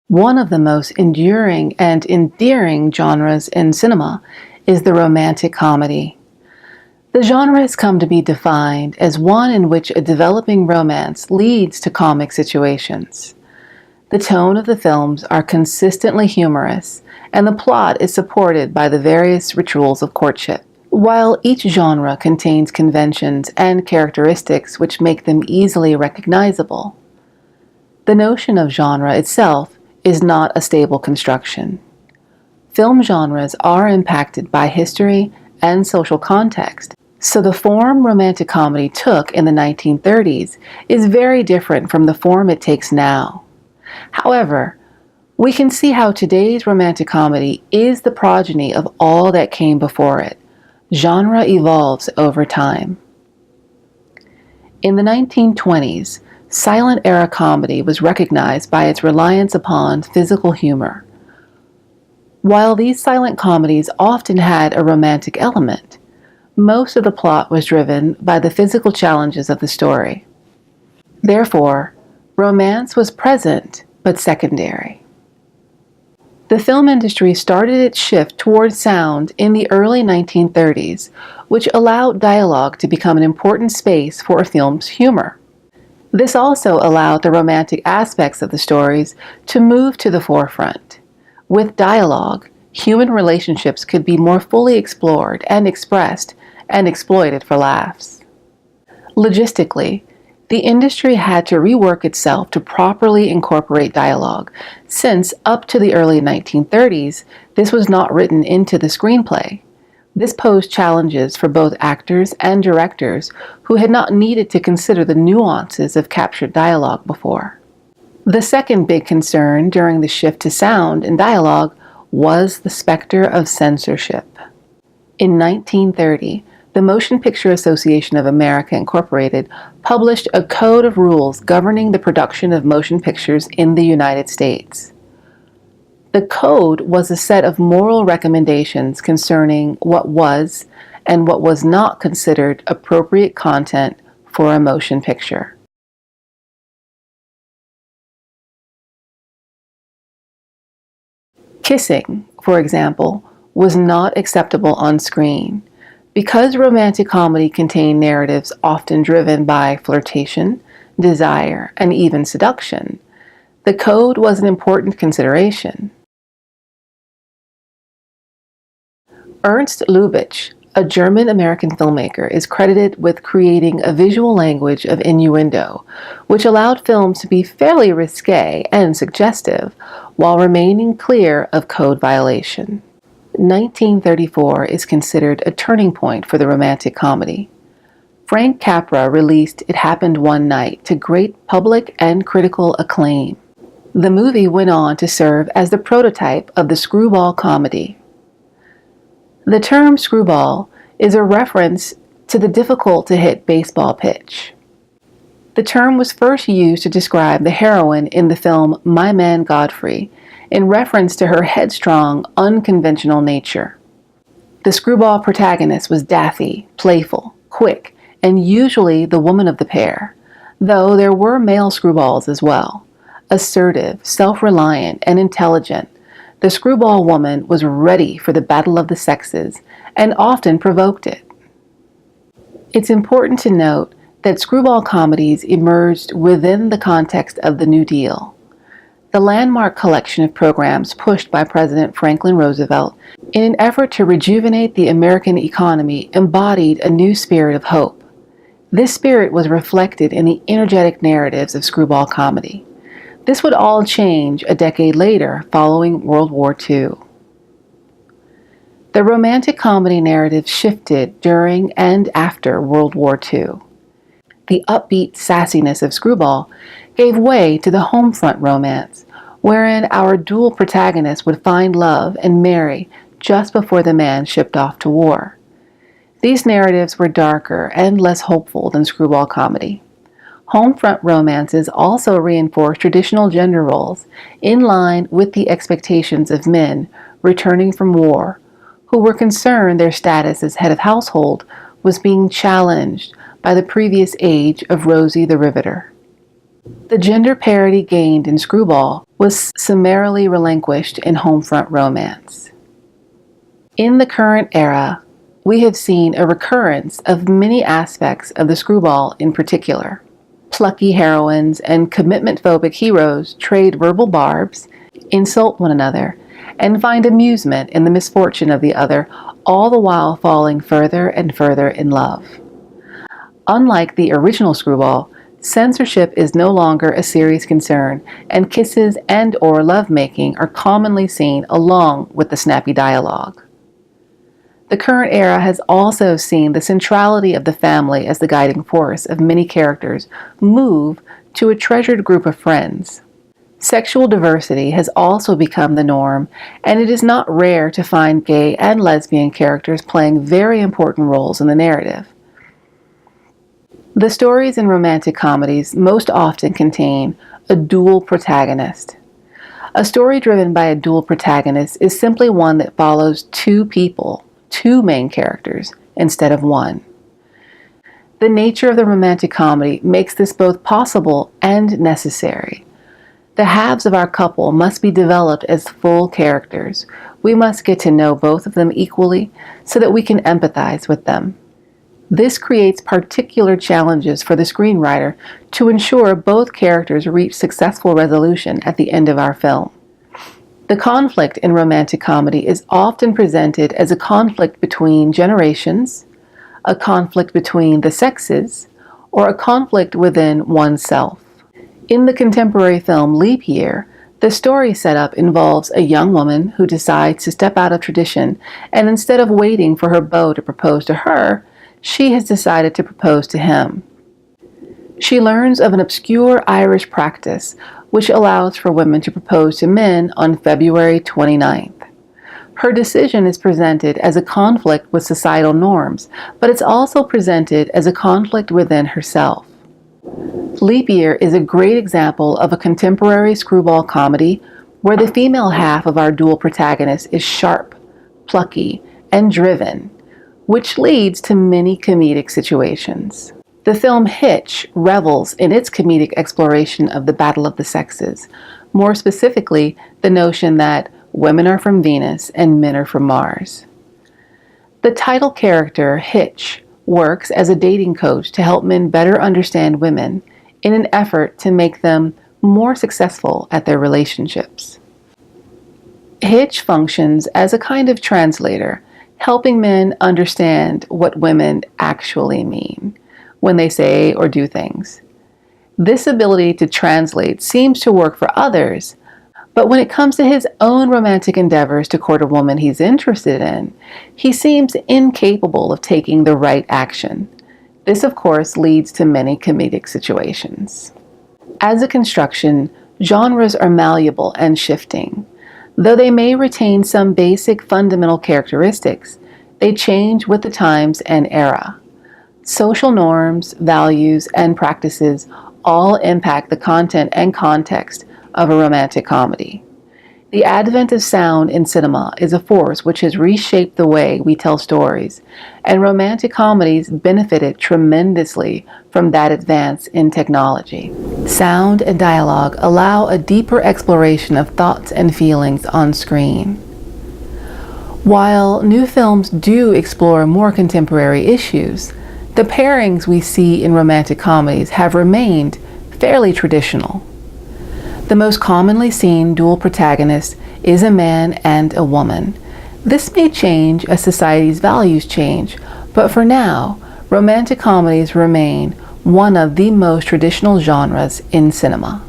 One of the most enduring and endearing genres in cinema is the romantic comedy. The genre has come to be defined as one in which a developing romance leads to comic situations. The tone of the films are consistently humorous, and the plot is supported by the various rituals of courtship. While each genre contains conventions and characteristics which make them easily recognizable, the notion of genre itself is not a stable construction. Film genres are impacted by history and social context, so the form romantic comedy took in the 1930s is very different from the form it takes now. However, we can see how today's romantic comedy is the progeny of all that came before it. Genre evolves over time. In the 1920s, silent era comedy was recognized by its reliance upon physical humor. While these silent comedies often had a romantic element, most of the plot was driven by the physical challenges of the story. Therefore, romance was present but secondary. The film industry started its shift towards sound in the early 1930s, which allowed dialogue to become an important space for a film's humor. This also allowed the romantic aspects of the stories to move to the forefront. With dialogue, human relationships could be more fully explored and expressed and exploited for laughs. Logistically, the industry had to rework itself to properly incorporate dialogue, since up to the early 1930s, this was not written into the screenplay. This posed challenges for both actors and directors who had not needed to consider the nuances of captured dialogue before. The second big concern during the shift to sound and dialogue was the specter of censorship. In 1930, the Motion Picture Association of America Incorporated published a code of rules governing the production of motion pictures in the United States. The code was a set of moral recommendations concerning what was and what was not considered appropriate content for a motion picture. Kissing, for example, was not acceptable on screen. Because romantic comedy contained narratives often driven by flirtation, desire, and even seduction, the code was an important consideration. Ernst Lubitsch, a German-American filmmaker, is credited with creating a visual language of innuendo, which allowed films to be fairly risque and suggestive while remaining clear of code violation. 1934 is considered a turning point for the romantic comedy. Frank Capra released It Happened One Night to great public and critical acclaim. The movie went on to serve as the prototype of the screwball comedy. The term screwball is a reference to the difficult-to-hit baseball pitch. The term was first used to describe the heroine in the film My Man Godfrey, in reference to her headstrong, unconventional nature. The screwball protagonist was daffy, playful, quick, and usually the woman of the pair, though there were male screwballs as well. Assertive, self-reliant, and intelligent, the screwball woman was ready for the battle of the sexes and often provoked it. It's important to note that screwball comedies emerged within the context of the New Deal. The landmark collection of programs pushed by President Franklin Roosevelt in an effort to rejuvenate the American economy embodied a new spirit of hope. This spirit was reflected in the energetic narratives of screwball comedy. This would all change a decade later following World War II. The romantic comedy narrative shifted during and after World War II. The upbeat sassiness of screwball gave way to the home front romance, wherein our dual protagonists would find love and marry just before the man shipped off to war. These narratives were darker and less hopeful than screwball comedy. Home front romances also reinforced traditional gender roles in line with the expectations of men returning from war, who were concerned their status as head of household was being challenged by the previous age of Rosie the Riveter. The gender parity gained in Screwball was summarily relinquished in homefront romance. In the current era, we have seen a recurrence of many aspects of the Screwball in particular. Plucky heroines and commitment-phobic heroes trade verbal barbs, insult one another, and find amusement in the misfortune of the other, all the while falling further and further in love. Unlike the original Screwball, censorship is no longer a serious concern, and kisses and/or lovemaking are commonly seen along with the snappy dialogue. The current era has also seen the centrality of the family as the guiding force of many characters move to a treasured group of friends. Sexual diversity has also become the norm, and it is not rare to find gay and lesbian characters playing very important roles in the narrative. The stories in romantic comedies most often contain a dual protagonist. A story driven by a dual protagonist is simply one that follows two people, two main characters, instead of one. The nature of the romantic comedy makes this both possible and necessary. The halves of our couple must be developed as full characters. We must get to know both of them equally so that we can empathize with them. This creates particular challenges for the screenwriter to ensure both characters reach successful resolution at the end of our film. The conflict in romantic comedy is often presented as a conflict between generations, a conflict between the sexes, or a conflict within oneself. In the contemporary film Leap Year, the story setup involves a young woman who decides to step out of tradition, and instead of waiting for her beau to propose to her, she has decided to propose to him. She learns of an obscure Irish practice which allows for women to propose to men on February 29th. Her decision is presented as a conflict with societal norms, but it's also presented as a conflict within herself. Leap Year is a great example of a contemporary screwball comedy where the female half of our dual protagonist is sharp, plucky, and driven, which leads to many comedic situations. The film Hitch revels in its comedic exploration of the battle of the sexes, more specifically, the notion that women are from Venus and men are from Mars. The title character, Hitch, works as a dating coach to help men better understand women in an effort to make them more successful at their relationships. Hitch functions as a kind of translator, helping men understand what women actually mean when they say or do things. This ability to translate seems to work for others, but when it comes to his own romantic endeavors to court a woman he's interested in, he seems incapable of taking the right action. This, of course, leads to many comedic situations. As a construction, genres are malleable and shifting. Though they may retain some basic fundamental characteristics, they change with the times and era. Social norms, values, and practices all impact the content and context of a romantic comedy. The advent of sound in cinema is a force which has reshaped the way we tell stories, and romantic comedies benefited tremendously from that advance in technology. Sound and dialogue allow a deeper exploration of thoughts and feelings on screen. While new films do explore more contemporary issues, the pairings we see in romantic comedies have remained fairly traditional. The most commonly seen dual protagonist is a man and a woman. This may change as society's values change, but for now, romantic comedies remain one of the most traditional genres in cinema.